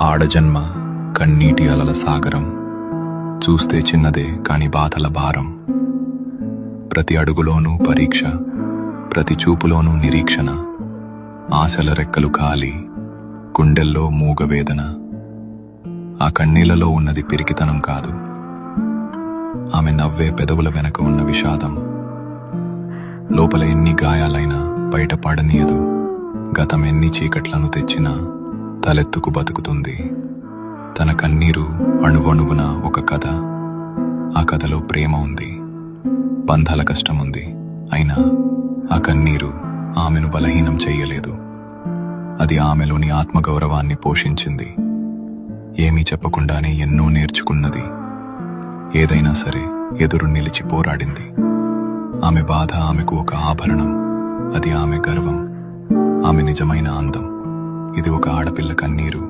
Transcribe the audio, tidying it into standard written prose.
ఆడజన్మ కన్నీటి అలల సాగరం, చూస్తే చిన్నదే కాని బాధల భారం. ప్రతి అడుగులోనూ పరీక్ష, ప్రతి చూపులోనూ నిరీక్షణ. ఆశల రెక్కలు కాలి, గుండెల్లో మూగవేదన. ఆ కన్నీళ్లలో ఉన్నది పిరికితనం కాదు, ఆమె నవ్వే పెదవుల వెనక ఉన్న విషాదం. లోపల ఎన్ని గాయాలైనా బయట పడనీయదు, గతం ఎన్ని చీకట్లను తెచ్చినా తలెత్తుకు బతుకుతుంది. తన కన్నీరు అణువణువున ఒక కథ. ఆ కథలో ప్రేమ ఉంది, బంధాల కష్టముంది. అయినా ఆ కన్నీరు ఆమెను బలహీనం చెయ్యలేదు. అది ఆమెలోని ఆత్మగౌరవాన్ని పోషించింది. ఏమీ చెప్పకుండానే ఎన్నో నేర్చుకున్నది. ఏదైనా సరే ఎదురు నిలిచి పోరాడింది. ఆమె బాధ ఆమెకు ఒక ఆభరణం, అది ఆమె గర్వం, ఆమె నిజమైన అందం. ఇది ఒక ఆడపిల్ల కన్నీరు.